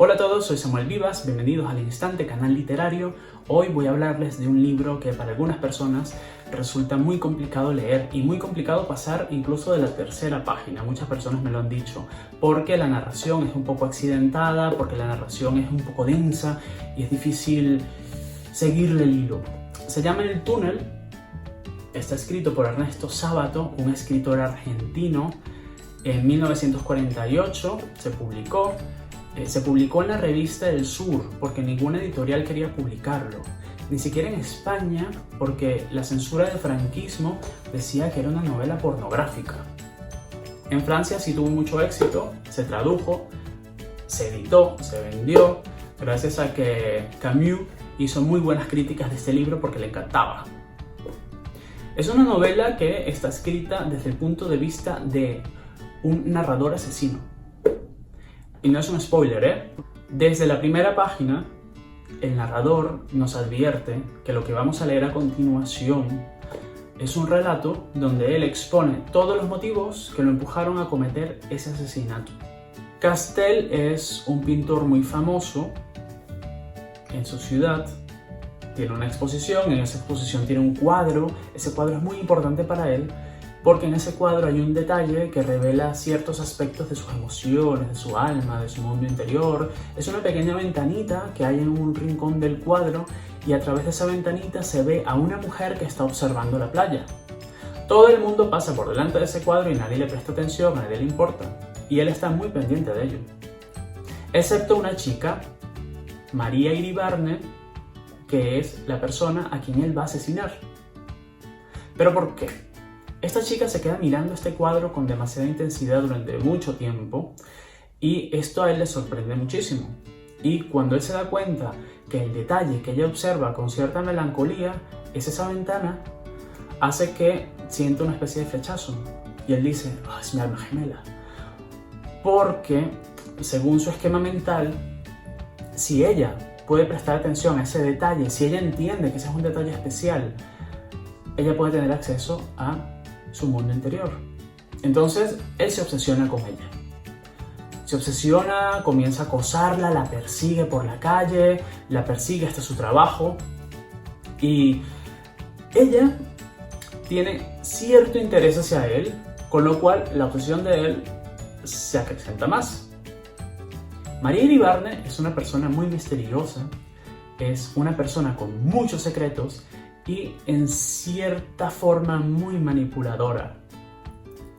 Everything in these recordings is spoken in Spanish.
Hola a todos, soy Samuel Vivas, bienvenidos al Instante, canal literario. Hoy voy a hablarles de un libro que para algunas personas resulta muy complicado leer y muy complicado pasar incluso de la tercera página. Muchas personas me lo han dicho, porque la narración es un poco accidentada, porque la narración es un poco densa y es difícil seguirle el hilo. Se llama El túnel, está escrito por Ernesto Sábato, un escritor argentino. En 1948 se publicó en la revista El Sur, porque ninguna editorial quería publicarlo. Ni siquiera en España, porque la censura del franquismo decía que era una novela pornográfica. En Francia sí tuvo mucho éxito, se tradujo, se editó, se vendió, gracias a que Camus hizo muy buenas críticas de este libro porque le encantaba. Es una novela que está escrita desde el punto de vista de un narrador asesino. Y no es un spoiler, ¿eh? Desde la primera página, el narrador nos advierte que lo que vamos a leer a continuación es un relato donde él expone todos los motivos que lo empujaron a cometer ese asesinato. Castel es un pintor muy famoso en su ciudad. Tiene una exposición, en esa exposición tiene un cuadro. Ese cuadro es muy importante para él, porque en ese cuadro hay un detalle que revela ciertos aspectos de sus emociones, de su alma, de su mundo interior. Es una pequeña ventanita que hay en un rincón del cuadro y a través de esa ventanita se ve a una mujer que está observando la playa. Todo el mundo pasa por delante de ese cuadro y nadie le presta atención, a nadie le importa. Y él está muy pendiente de ello. Excepto una chica, María Iribarne, que es la persona a quien él va a asesinar. ¿Pero por qué? Esta chica se queda mirando este cuadro con demasiada intensidad durante mucho tiempo y esto a él le sorprende muchísimo. Y cuando él se da cuenta que el detalle que ella observa con cierta melancolía es esa ventana, hace que sienta una especie de flechazo. Y él dice, es mi alma gemela. Porque, según su esquema mental, si ella puede prestar atención a ese detalle, si ella entiende que ese es un detalle especial, ella puede tener acceso a su mundo interior. Entonces él se obsesiona con ella. Se obsesiona, comienza a acosarla, la persigue por la calle, la persigue hasta su trabajo y ella tiene cierto interés hacia él, con lo cual la obsesión de él se acrecenta más. María Iribarne es una persona muy misteriosa, es una persona con muchos secretos y en cierta forma muy manipuladora.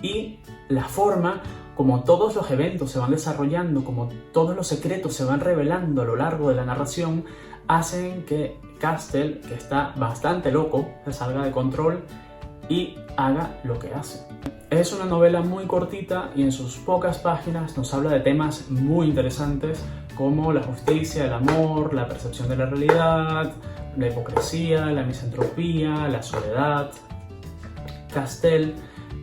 Y la forma como todos los eventos se van desarrollando, como todos los secretos se van revelando a lo largo de la narración, hacen que Castel, que está bastante loco, se salga de control y haga lo que hace. Es una novela muy cortita y en sus pocas páginas nos habla de temas muy interesantes como la justicia, el amor, la percepción de la realidad, la hipocresía, la misantropía, la soledad. Castel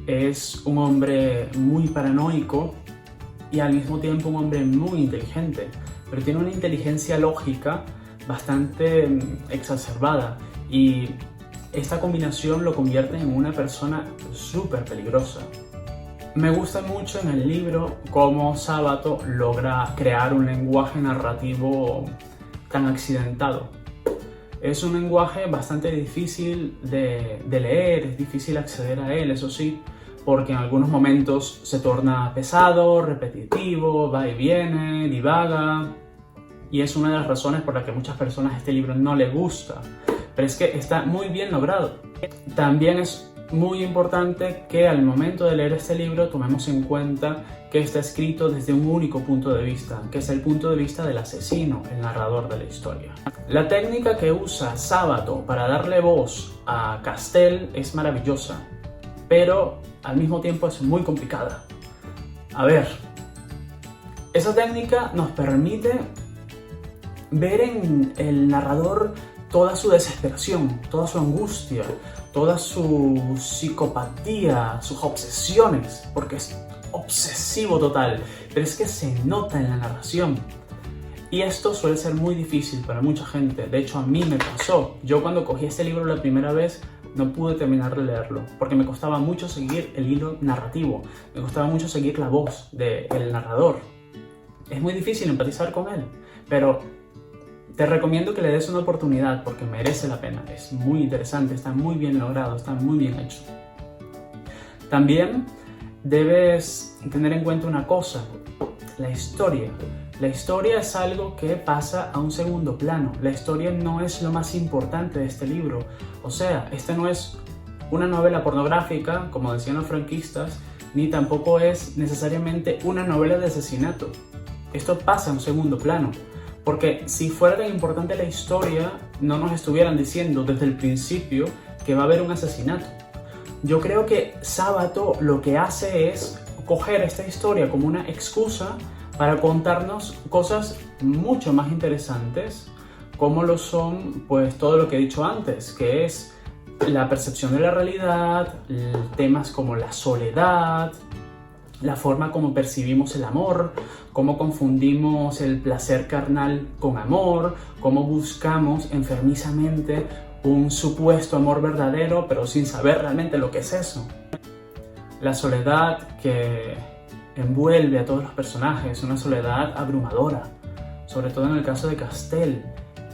es un hombre muy paranoico y al mismo tiempo un hombre muy inteligente, pero tiene una inteligencia lógica bastante exacerbada y esta combinación lo convierte en una persona súper peligrosa. Me gusta mucho en el libro cómo Sábato logra crear un lenguaje narrativo tan accidentado. Es un lenguaje bastante difícil de leer, es difícil acceder a él, eso sí, porque en algunos momentos se torna pesado, repetitivo, va y viene, divaga, y es una de las razones por las que a muchas personas este libro no les gusta, pero es que está muy bien logrado. También es muy importante que al momento de leer este libro tomemos en cuenta que está escrito desde un único punto de vista, que es el punto de vista del asesino, el narrador de la historia. La técnica que usa Sábato para darle voz a Castel es maravillosa, pero al mismo tiempo es muy complicada. A ver, esa técnica nos permite ver en el narrador toda su desesperación, toda su angustia, toda su psicopatía, sus obsesiones, porque es obsesivo total, pero es que se nota en la narración. Y esto suele ser muy difícil para mucha gente, de hecho a mí me pasó. Yo cuando cogí este libro la primera vez no pude terminar de leerlo, porque me costaba mucho seguir el hilo narrativo, me costaba mucho seguir la voz del narrador. es muy difícil empatizar con él, pero te recomiendo que le des una oportunidad porque merece la pena. Es muy interesante, está muy bien logrado, está muy bien hecho. También debes tener en cuenta una cosa, la historia. La historia es algo que pasa a un segundo plano. La historia no es lo más importante de este libro. O sea, este no es una novela pornográfica, como decían los franquistas, ni tampoco es necesariamente una novela de asesinato. Esto pasa a un segundo plano. Porque si fuera tan importante la historia, no nos estuvieran diciendo desde el principio que va a haber un asesinato. Yo creo que Sábato lo que hace es coger esta historia como una excusa para contarnos cosas mucho más interesantes, como lo son pues todo lo que he dicho antes, que es la percepción de la realidad, temas como la soledad, la forma como percibimos el amor, cómo confundimos el placer carnal con amor, cómo buscamos enfermizamente un supuesto amor verdadero, pero sin saber realmente lo que es eso. La soledad que envuelve a todos los personajes, una soledad abrumadora, sobre todo en el caso de Castell,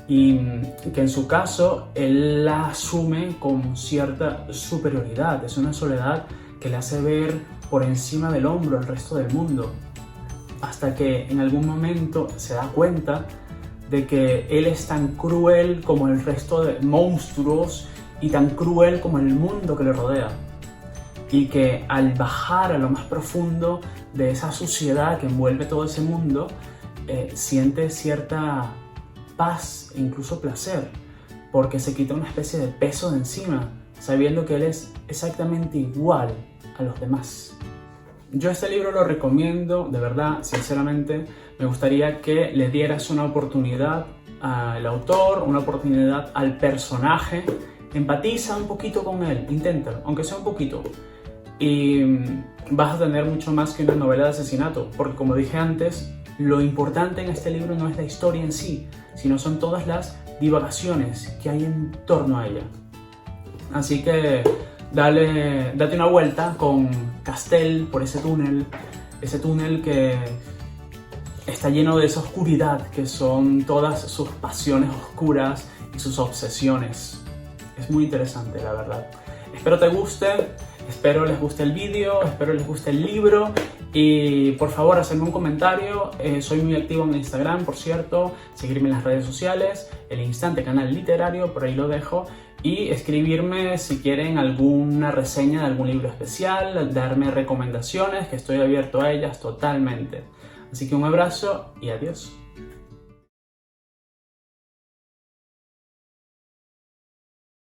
y que en su caso él la asume con cierta superioridad. Es una soledad que le hace ver por encima del hombro al resto del mundo, hasta que en algún momento se da cuenta de que él es tan cruel como el resto de monstruos y tan cruel como el mundo que le rodea, y que al bajar a lo más profundo de esa suciedad que envuelve todo ese mundo, siente cierta paz e incluso placer, porque se quita una especie de peso de encima, sabiendo que él es exactamente igual a los demás. Yo este libro lo recomiendo, de verdad, sinceramente. Me gustaría que le dieras una oportunidad al autor, una oportunidad al personaje. Empatiza un poquito con él, inténtalo, aunque sea un poquito. Y vas a tener mucho más que una novela de asesinato, porque como dije antes, lo importante en este libro no es la historia en sí, sino son todas las divagaciones que hay en torno a ella. Así que date una vuelta con Castell por ese túnel que está lleno de esa oscuridad que son todas sus pasiones oscuras y sus obsesiones. Es muy interesante, la verdad. Espero te guste, espero les guste el vídeo, espero les guste el libro y por favor hacedme un comentario. Soy muy activo en Instagram, por cierto, seguirme en las redes sociales, El Instante Canal Literario, por ahí lo dejo. Y escribirme si quieren alguna reseña de algún libro especial, darme recomendaciones, que estoy abierto a ellas totalmente. Así que un abrazo y adiós.